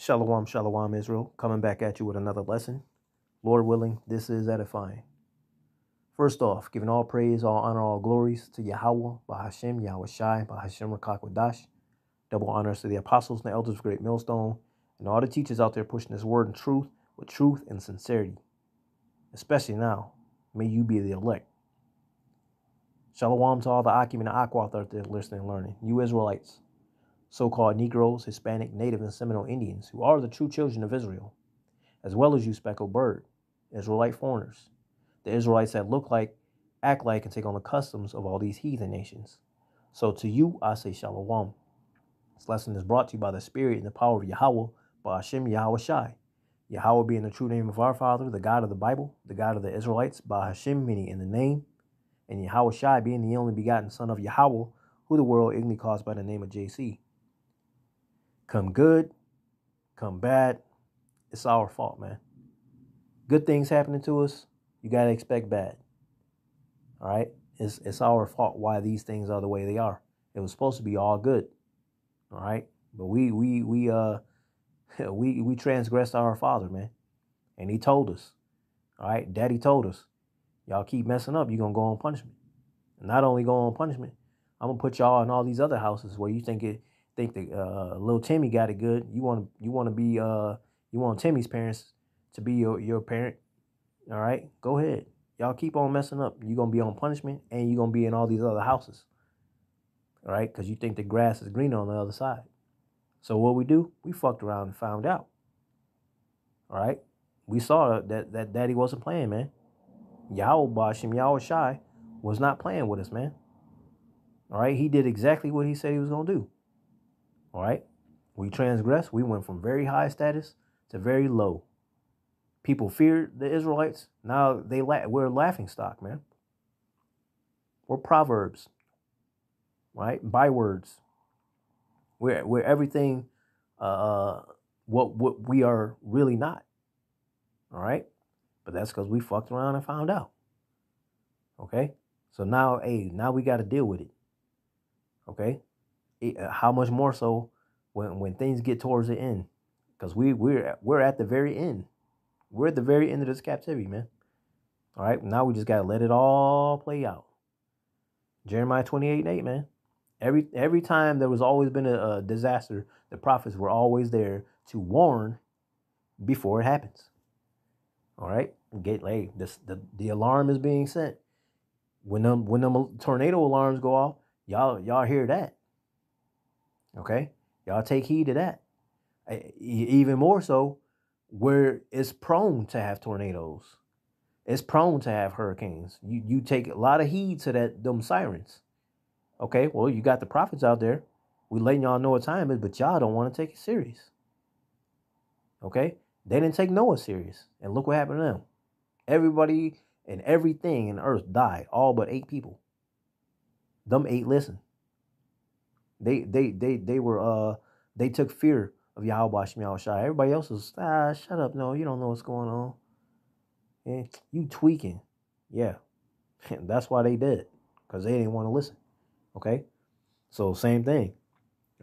Shalom, shalom, Israel. Coming back at you with another lesson. Lord willing, this is edifying. First off, giving all praise, all honor, all glories to Yahweh, Bahashem, Yahweh Shai, Bahashem Rakakwadash. Double honors to the apostles and the elders of Great Millstone, and all the teachers out there pushing this word in truth with truth and sincerity. Especially now, may you be the elect. Shalom to all the Akim and the Akwath out there listening and learning. You Israelites, so-called Negroes, Hispanic, Native, and Seminole Indians, who are the true children of Israel, as well as you speckled bird, Israelite foreigners, the Israelites that look like, act like, and take on the customs of all these heathen nations. So to you, I say Shalom. This lesson is brought to you by the Spirit and the power of Yahweh, by Hashem Yahweh Shai. Yahweh being the true name of our Father, the God of the Bible, the God of the Israelites, by Hashem meaning in the name, and Yahweh Shai being the only begotten Son of Yahweh, who the world ignorantly calls by the name of JC. Come good, come bad, it's our fault, man. Good things happening to us, you got to expect bad. All right? It's our fault why these things are the way they are. It was supposed to be all good. All right? But we transgressed our Father, man. And he told us. All right? Daddy told us. Y'all keep messing up, you're going to go on punishment. And not only go on punishment, I'm going to put y'all in all these other houses where you think that little Timmy got it good. You want Timmy's parents to be your parent. All right, go ahead. Y'all keep on messing up. You're going to be on punishment, and you're going to be in all these other houses. All right, because you think the grass is greener on the other side. So what we do, we fucked around and found out. All right, we saw that daddy wasn't playing, man. Yahweh Bashim, Yahweh Shai was not playing with us, man. All right, he did exactly what he said he was going to do. All right, we transgressed. We went from very high status to very low. People feared the Israelites. Now we're a laughing stock, man. We're proverbs, right? Bywords. We're everything. What we are really not. All right, but that's because we fucked around and found out. Okay, so now we got to deal with it. Okay, how much more so when things get towards the end? Because we're at the very end. We're at the very end of this captivity, man. All right, now we just got to let it all play out. Jeremiah 28:8, man. Every time there was always been a disaster, the prophets were always there to warn before it happens. All right, the alarm is being sent. When them tornado alarms go off, y'all hear that. Okay, y'all take heed to that. Even more so, where it's prone to have tornadoes. It's prone to have hurricanes. You take a lot of heed to them sirens. Okay, well, you got the prophets out there. We letting y'all know what time it is, but y'all don't want to take it serious. Okay? They didn't take Noah serious. And look what happened to them. Everybody and everything in the earth died, all but 8 people. Them 8 listened. They took fear of Yahweh Shai. Everybody else was, shut up, no, you don't know what's going on. Yeah, you tweaking. Yeah. That's why they did. Because they didn't want to listen. Okay? So same thing.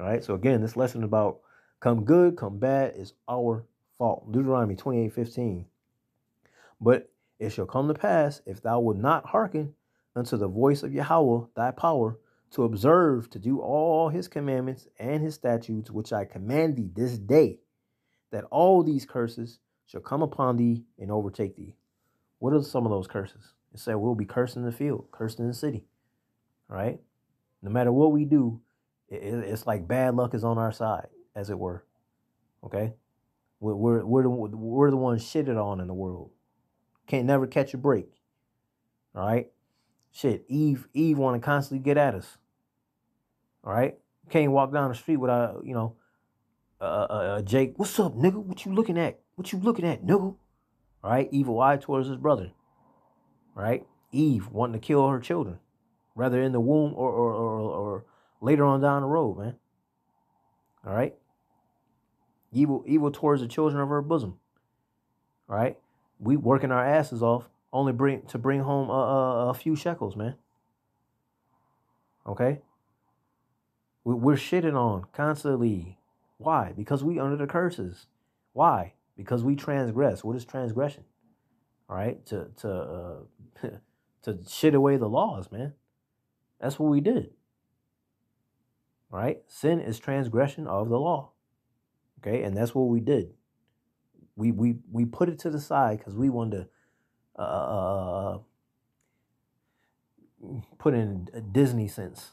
All right? So again, this lesson about come good, come bad is our fault. Deuteronomy 28:15. But it shall come to pass, if thou wilt not hearken unto the voice of Yahweh, thy power, to observe to do all his commandments and his statutes, which I command thee this day, that all these curses shall come upon thee and overtake thee. What are some of those curses? It said we'll be cursed in the field, cursed in the city. All right? No matter what we do, it's like bad luck is on our side, as it were. Okay? We're the ones shitted on in the world. Can't never catch a break. All right? Shit, Eve want to constantly get at us. All right? Can't walk down the street without, Jake, what's up, nigga? What you looking at? What you looking at, nigga? All right? Evil eye towards his brother. All right? Eve wanting to kill her children, whether in the womb or later on down the road, man. All right? Evil towards the children of her bosom. All right? We working our asses off only to bring home a few shekels, man. Okay? We're shitting on constantly. Why? Because we under the curses. Why? Because we transgress. What is transgression? All right, to shit away the laws, man. That's what we did. All right, sin is transgression of the law. Okay, and that's what we did. We put it to the side because we wanted to put in a Disney sense.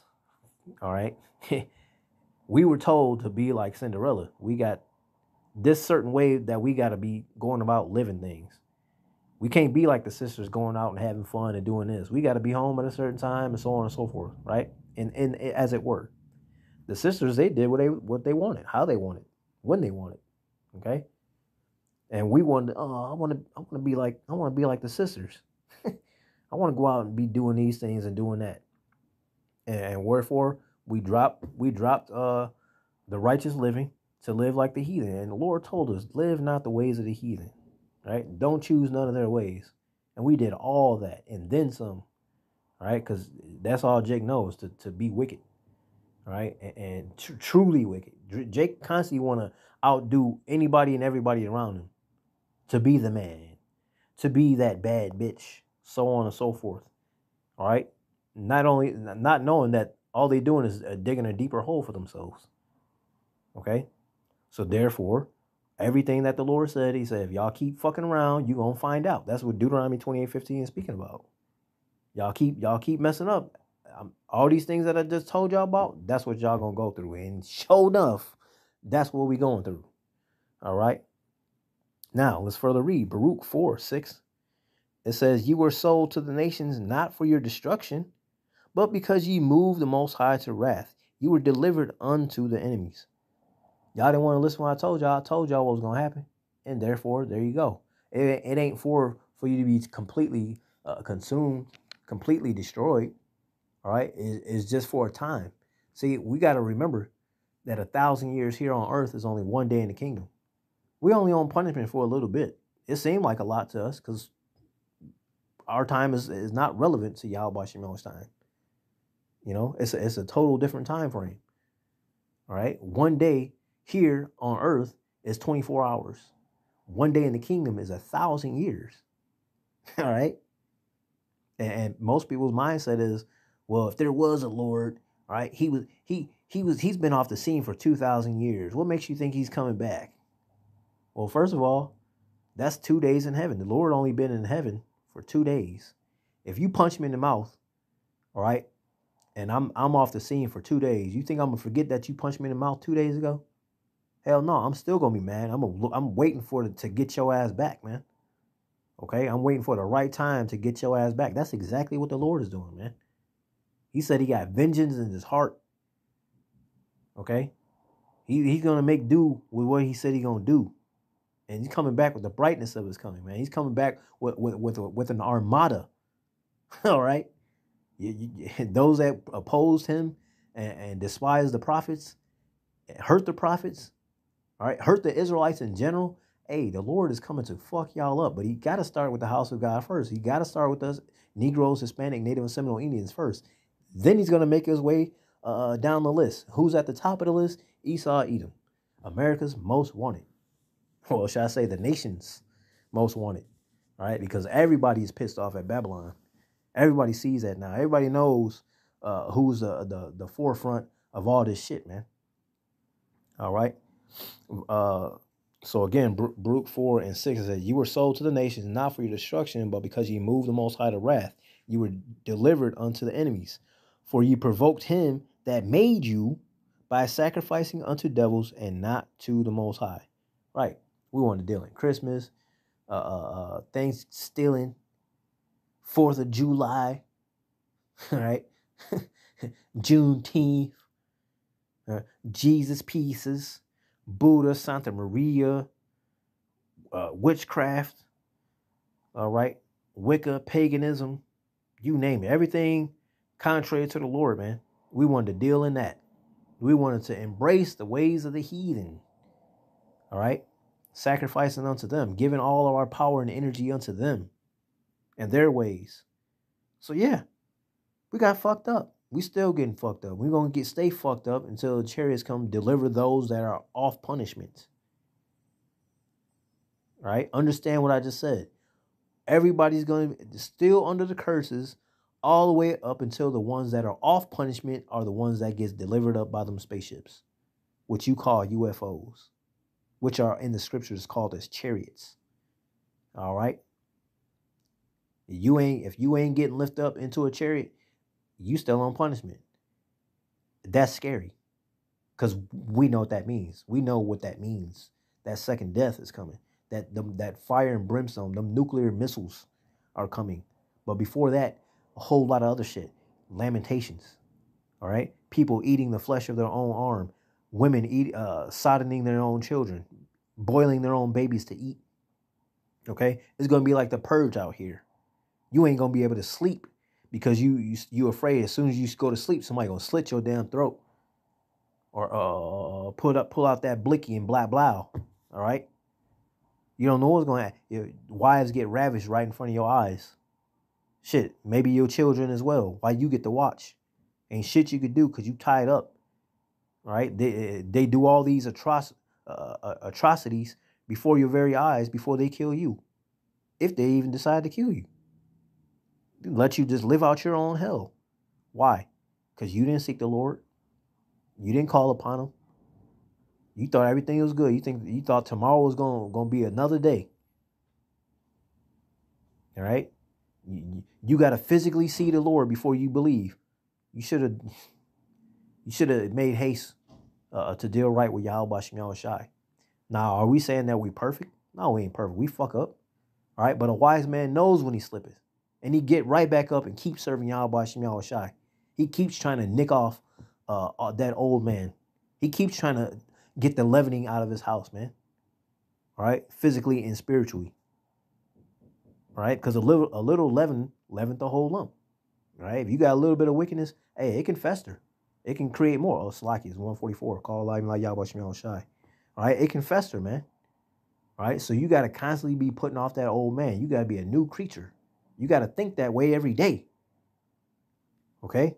All right, we were told to be like Cinderella. We got this certain way that we got to be going about living things. We can't be like the sisters going out and having fun and doing this. We got to be home at a certain time and so on and so forth, right? And as it were, the sisters, they did what they wanted, how they wanted, when they wanted, okay. And we wanted, I want to be like the sisters. I want to go out and be doing these things and doing that. And wherefore we dropped the righteous living to live like the heathen. And the Lord told us, live not the ways of the heathen. Right? Don't choose none of their ways. And we did all that and then some. Right? Because that's all Jake knows, to be wicked. Right? And truly wicked. Jake constantly want to outdo anybody and everybody around him. To be the man. To be that bad bitch. So on and so forth. All right? Not knowing that all they doing is digging a deeper hole for themselves. Okay? So therefore, everything that the Lord said, he said, if y'all keep fucking around, you're going to find out. That's what Deuteronomy 28:15 is speaking about. Y'all keep messing up. All these things that I just told y'all about, that's what y'all going to go through. And sure enough, that's what we going through. All right. Now, let's further read. Baruch 4:6. It says, you were sold to the nations not for your destruction, but because ye moved the Most High to wrath. You were delivered unto the enemies. Y'all didn't want to listen when I told y'all. I told y'all what was going to happen. And therefore, there you go. It ain't for you to be completely consumed, completely destroyed. All right? It's just for a time. See, we got to remember that 1,000 years here on earth is only one day in the kingdom. We only on punishment for a little bit. It seemed like a lot to us because our time is not relevant to Yahweh Shemel's time. You know, it's a total different time frame. All right? One day here on earth is 24 hours. One day in the kingdom is 1,000 years. All right. And most people's mindset is, well, if there was a Lord, all right, he's been off the scene for 2,000 years. What makes you think he's coming back? Well, first of all, that's 2 days in heaven. The Lord only been in heaven for 2 days. If you punch me in the mouth, all right, and I'm off the scene for 2 days, you think I'm gonna forget that you punched me in the mouth 2 days ago? Hell no, I'm still gonna be mad. I'm waiting to get your ass back, man. Okay, I'm waiting for the right time to get your ass back. That's exactly what the Lord is doing, man. He said he got vengeance in his heart. Okay, he's gonna make do with what he said he's gonna do, and he's coming back with the brightness of his coming, man. He's coming back with an armada. All right, those that opposed him and despised the prophets, hurt the prophets. All right, hurt the Israelites in general. Hey, the Lord is coming to fuck y'all up, but he got to start with the house of God first. He got to start with us Negroes, Hispanic, Native, and Seminole Indians first. Then he's going to make his way down the list. Who's at the top of the list? Esau, Edom, America's most wanted. Well, should I say the nation's most wanted? All right, because everybody is pissed off at Babylon. Everybody sees that now. Everybody knows who's the forefront of all this shit, man. All right. So again, Baruch 4:6 says, you were sold to the nations, not for your destruction, but because ye moved the Most High to wrath. You were delivered unto the enemies. For ye provoked him that made you by sacrificing unto devils and not to the Most High. Right. We want to deal in Christmas, things stealing, 4th of July, right? Juneteenth, Jesus pieces, Buddha, Santa Maria, witchcraft, all right, Wicca, paganism, you name it. Everything contrary to the Lord, man. We wanted to deal in that. We wanted to embrace the ways of the heathen, all right, sacrificing unto them, giving all of our power and energy unto them and their ways. So yeah, we got fucked up. We still getting fucked up. We're going to stay fucked up until the chariots come deliver those that are off punishment. Right? Understand what I just said. Everybody's going to be still under the curses all the way up until the ones that are off punishment are the ones that gets delivered up by them spaceships, which you call UFOs, which are in the scriptures called as chariots. All right? If you ain't getting lifted up into a chariot, you still on punishment. That's scary. Because we know what that means. We know what that means. That second death is coming. That fire and brimstone, them nuclear missiles are coming. But before that, a whole lot of other shit. Lamentations. All right? People eating the flesh of their own arm. Women soddening their own children. Boiling their own babies to eat. Okay? It's going to be like the purge out here. You ain't going to be able to sleep because you afraid as soon as you go to sleep, somebody going to slit your damn throat. Or pull out that blicky and blah, blah. All right? You don't know what's going to happen. Your wives get ravished right in front of your eyes. Shit, maybe your children as well. Why you get to watch? Ain't shit you could do because you tied up. All right? They do all these atrocities before your very eyes before they kill you. If they even decide to kill you. Let you just live out your own hell. Why? Because you didn't seek the Lord. You didn't call upon him. You thought everything was good. You thought tomorrow was gonna be another day. All right? You got to physically see the Lord before you believe. You should have made haste to deal right with Yahweh Shem Yahushai. Now, are we saying that we perfect? No, we ain't perfect. We fuck up. All right? But a wise man knows when he slippeth. And he get right back up and keep serving Yahweh Shem Yahushai. He keeps trying to nick off that old man. He keeps trying to get the leavening out of his house, man. All right? Physically and spiritually. All right? Because a little leaven leaveneth the whole lump. All right? If you got a little bit of wickedness, hey, it can fester. It can create more. Oh, Salaki is 144. Call like Yahweh Shem Yahushai. All right? It can fester, man. All right? So you got to constantly be putting off that old man. You got to be a new creature. You got to think that way every day. Okay?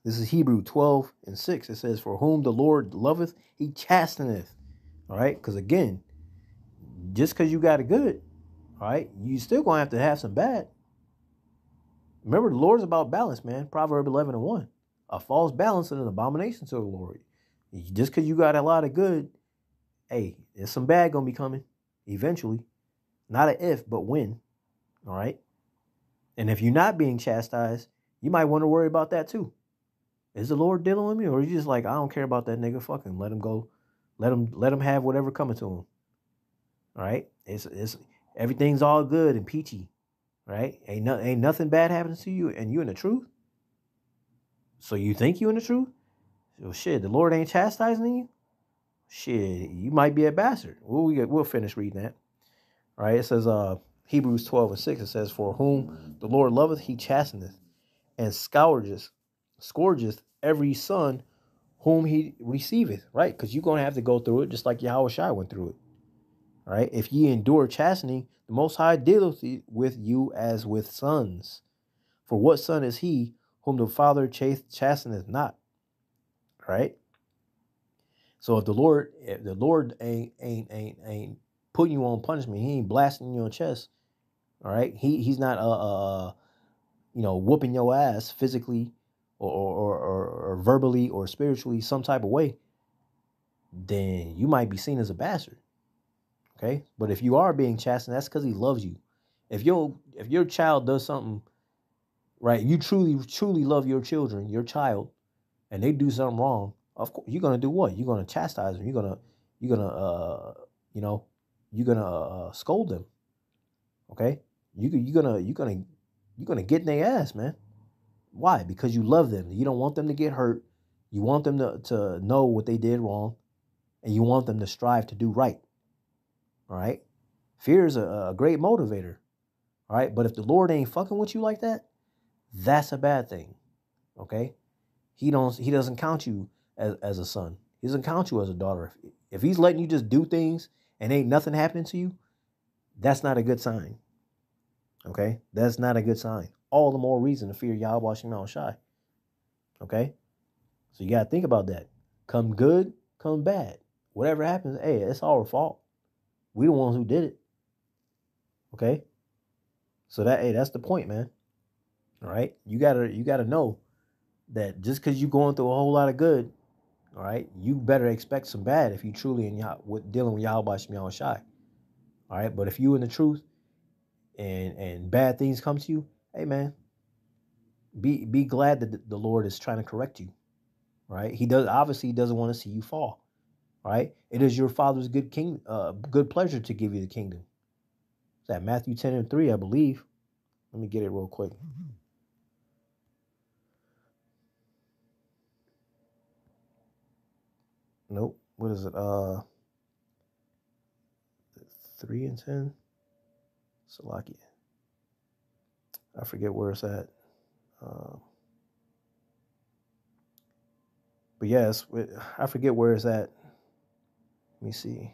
This is Hebrew 12:6. It says, for whom the Lord loveth, he chasteneth. All right? Because again, just because you got it good, all right, you still going to have some bad. Remember, the Lord's about balance, man. Proverbs 11:1. A false balance is an abomination to the Lord. Just because you got a lot of good, hey, there's some bad going to be coming eventually. Not an if, but when. All right? And if you're not being chastised, you might want to worry about that too. Is the Lord dealing with me? Or are you just like, I don't care about that nigga, fucking let him go. Let him have whatever coming to him. All right? It's everything's all good and peachy. Right? Ain't nothing bad happening to you and you in the truth? So you think you in the truth? So shit, the Lord ain't chastising you? Shit, you might be a bastard. We'll finish reading that. All right? It says Hebrews 12:6. It says, for whom the Lord loveth, he chasteneth, and scourgeth every son whom he receiveth. Right? Because you're going to have to go through it just like Yahweh Shai went through it. All right? If ye endure chastening, the Most High dealeth with you as with sons. For what son is he whom the Father chasteneth not? All right? So if the Lord ain't putting you on punishment, he ain't blasting you on the chest. All right? He's not whooping your ass physically or verbally or spiritually some type of way, then you might be seen as a bastard. Okay? But if you are being chastened, that's because he loves you. If your child does something, right, you truly love your children, your child, and they do something wrong, of course you're gonna do what? You're gonna chastise them. You're gonna scold them. Okay? You're gonna get in their ass, man. Why? Because you love them. You don't want them to get hurt. You want them to know what they did wrong, and you want them to strive to do right. All right? Fear is a great motivator. All right? But if the Lord ain't fucking with you like that, that's a bad thing. Okay? He doesn't count you as a son. He doesn't count you as a daughter. If he's letting you just do things and ain't nothing happening to you, that's not a good sign. Okay? That's not a good sign. All the more reason to fear Yahweh Shem Yahushai. Okay? So you got to think about that. Come good, come bad. Whatever happens, hey, it's our fault. We the ones who did it. Okay? So that's the point, man. All right? You gotta know that just because you're going through a whole lot of good, all right, you better expect some bad if you truly dealing with Yahweh Shem Shai. All right, but if you in the truth and bad things come to you, hey man, be glad that the Lord is trying to correct you. Right? He doesn't want to see you fall. Right? It is your Father's good pleasure to give you the kingdom. Is that Matthew 10:3, I believe. Let me get it real quick. Nope. What is it? 3:10. Salakia. I forget where it's at. But yes, I forget where it's at. Let me see.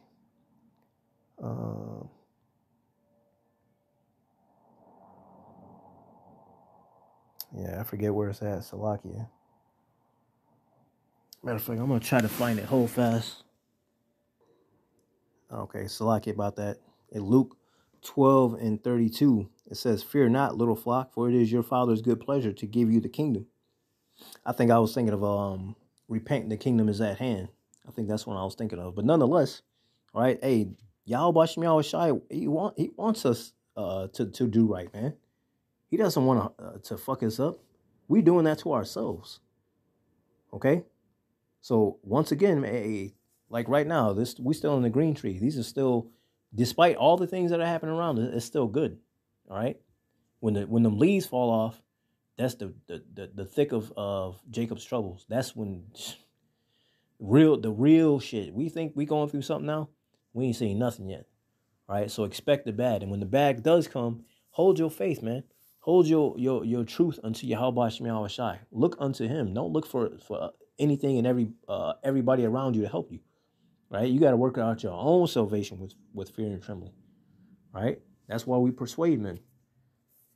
Yeah, I forget where it's at. Salakia. Matter of fact, I'm gonna try to find it. Hold fast. Okay, Salakia about that. In Luke 12:32, it says, "Fear not, little flock, for it is your Father's good pleasure to give you the kingdom." I think I was thinking of repent, the kingdom is at hand. I think that's what I was thinking of. But nonetheless, right? Hey, Yahweh Shem Yahweh Shai, he wants us to do right, man. He doesn't want to fuck us up. We doing that to ourselves. Okay? So once again, hey, like right now, we still in the green tree. These are still, despite all the things that are happening around us, it's still good. All right? When the leaves fall off, that's the thick of Jacob's troubles. That's when the real shit. We think we going through something now. We ain't seen nothing yet. All right? So expect the bad. And when the bad does come, hold your faith, man. Hold your truth unto Yahweh Shem Yahweh Shai. Look unto him. Don't look for anything and everybody around you to help you. Right? You got to work out your own salvation with fear and trembling. Right? That's why we persuade men.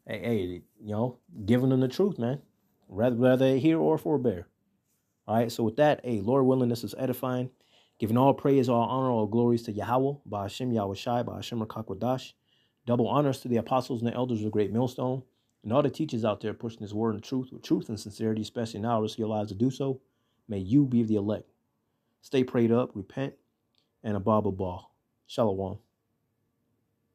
Hey, giving them the truth, man. Whether they hear or forbear. All right, so with that, hey, Lord willing, this is edifying. Giving all praise, all honor, all glories to Yahweh, Ba'ashem Yahweh Shai, Ba'ashem Rakakwadash. Double honors to the apostles and the elders of the Great Millstone, and all the teachers out there pushing this word and truth with truth and sincerity, especially now, risk your lives to do so. May you be the elect. Stay prayed up, repent, and above all. Shalom.